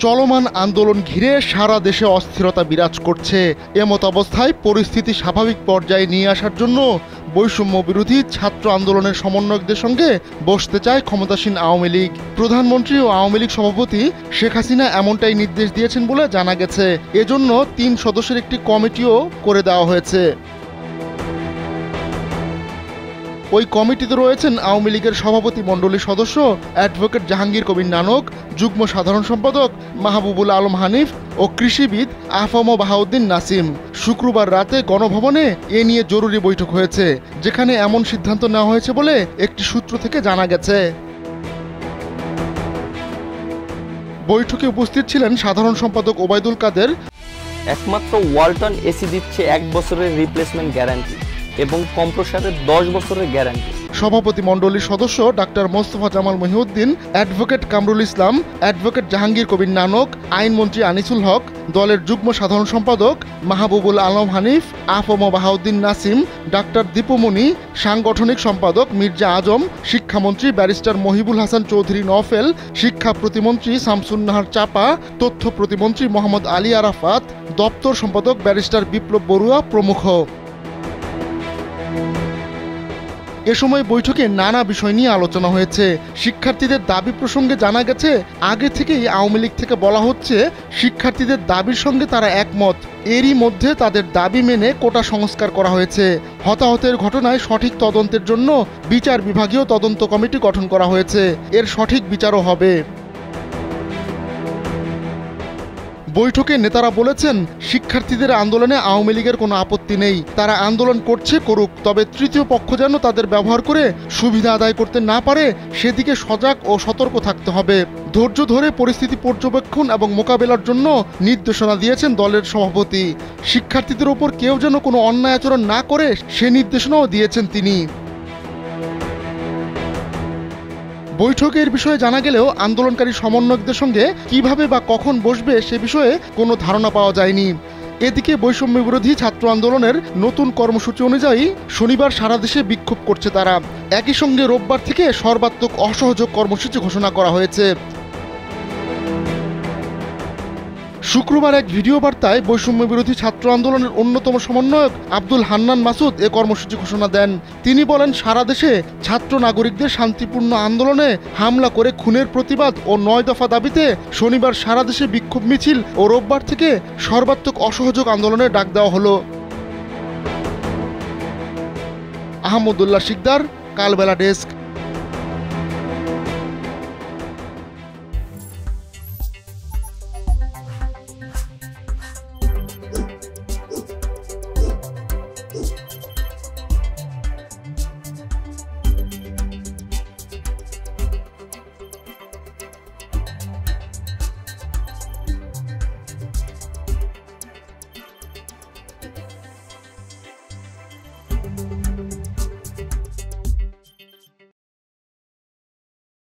চলমান আন্দোলন ঘিরে সারা দেশে অস্থিরতা বিরাজ করছে। এমত অবস্থায় পরিস্থিতি স্বাভাবিক পর্যায়ে নিয়ে আসার জন্য বৈষম্য বিরোধী ছাত্র আন্দোলনের সমন্বয়কদের সঙ্গে বসতে চায় ক্ষমতাসীন আওয়ামী লীগ। প্রধানমন্ত্রী ও আওয়ামী লীগ সভাপতি শেখ হাসিনা এমনটাই নির্দেশ দিয়েছেন বলে জানা গেছে। এজন্য ৩ সদস্যের একটি কমিটিও করে দেওয়া হয়েছে। ওই কমিটিতে রয়েছেন আওয়ামী লীগের সভাপতি মণ্ডলীর সদস্য অ্যাডভোকেট জাহাঙ্গীর কবির নানক, যুগ্ম সাধারণ সম্পাদক মাহবুবুল আলম হানিফ ও কৃষিবিদ আফম বাহাউদ্দিন নাসিম। শুক্রবার রাতে গণভবনে এ নিয়ে জরুরি বৈঠক হয়েছে, যেখানে এমন সিদ্ধান্ত নেওয়া হয়েছে বলে একটি সূত্র থেকে জানা গেছে। বৈঠকে উপস্থিত ছিলেন সাধারণ সম্পাদক ওবায়দুল কাদের। একমাত্র ওয়ালটন এসি দিচ্ছে 1 বছরের রিপ্লেসমেন্ট গ্যারান্টি এবং কম্প্রেসারের 10 বছরের গ্যারান্টি। সভাপতি মণ্ডলীর সদস্য doctor Mostafa Jamal Mohiuddin, advocate Kamrul Islam, advocate Jahangir Kabir Nanak, আইনমন্ত্রী আনিসুল হক, দলের যুগ্ম সাধারণ সম্পাদক মাহবুবুল আলম হানিফ, আফম বাহাউদ্দিন নাসিম, ডাক্তার দীপুমণি, সাংগঠনিক সম্পাদক মির্জা আজম, শিক্ষামন্ত্রী ব্যারিস্টার মহিবুল হাসান চৌধুরী নফেল, শিক্ষা প্রতিমন্ত্রী শামসুন নাহার চাপা, তথ্য প্রতিমন্ত্রী মোহাম্মদ আলী আরাফাত, দপ্তর সম্পাদক ব্যারিস্টার বিপ্লব বড়ুয়া প্রমুখ। এ সময় বৈঠকে নানা বিষয় নিয়ে আলোচনা হয়েছে। শিক্ষার্থীদের দাবি প্রসঙ্গে জানা গেছে, আগে থেকেই আওয়ামী লীগ থেকে বলা হচ্ছে শিক্ষার্থীদের দাবির সঙ্গে তারা একমত। এরই মধ্যে তাদের দাবি মেনে কোটা সংস্কার করা হয়েছে। হতাহতের ঘটনায় সঠিক তদন্তের জন্য বিচার বিভাগীয় তদন্ত কমিটি গঠন করা হয়েছে। এর সঠিক বিচারও হবে। বৈঠকে নেতারা বলেছেন, শিক্ষার্থীদের আন্দোলনে আওয়ামী লীগের কোনো আপত্তি নেই, তারা আন্দোলন করছে করুক, তবে তৃতীয় পক্ষ যেন তাদের ব্যবহার করে সুবিধা আদায় করতে না পারে সেদিকে সজাগ ও সতর্ক থাকতে হবে। ধৈর্য ধরে পরিস্থিতি পর্যবেক্ষণ এবং মোকাবেলার জন্য নির্দেশনা দিয়েছেন দলের সভাপতি। শিক্ষার্থীদের ওপর কেউ যেন কোনো অন্যায় আচরণ না করে সে নির্দেশনাও দিয়েছেন তিনি। বৈঠকের বিষয়ে জানা গেলেও আন্দোলনকারী সমন্বয়কদের সঙ্গে কিভাবে বা কখন বসবে সে বিষয়ে কোনো ধারণা পাওয়া যায়নি। এদিকে বৈষম্য বিরোধী ছাত্র আন্দোলনের নতুন কর্মসূচি অনুযায়ী শনিবার সারা দেশে বিক্ষোভ করছে তারা। একই সঙ্গে রোববার থেকে সর্বাত্মক অসহযোগ কর্মসূচি ঘোষণা করা হয়েছে। শুক্রবার এক ভিডিও বার্তায় বৈষম্য বিরোধী ছাত্র আন্দোলনের অন্যতম সমন্বয়ক আব্দুল হান্নান মাসুদ এ কর্মসূচি ঘোষণা দেন। তিনি বলেন, সারা দেশে ছাত্র নাগরিকদের শান্তিপূর্ণ আন্দোলনে হামলা করে খুনের প্রতিবাদ ও 9 দফা দাবিতে শনিবার সারা দেশে বিক্ষোভ মিছিল ও রোববার থেকে সর্বাত্মক অসহযোগ আন্দোলনের ডাক দেওয়া হলো। আহমদুল্লাহ শিকদার, কালবেলা ডেস্ক।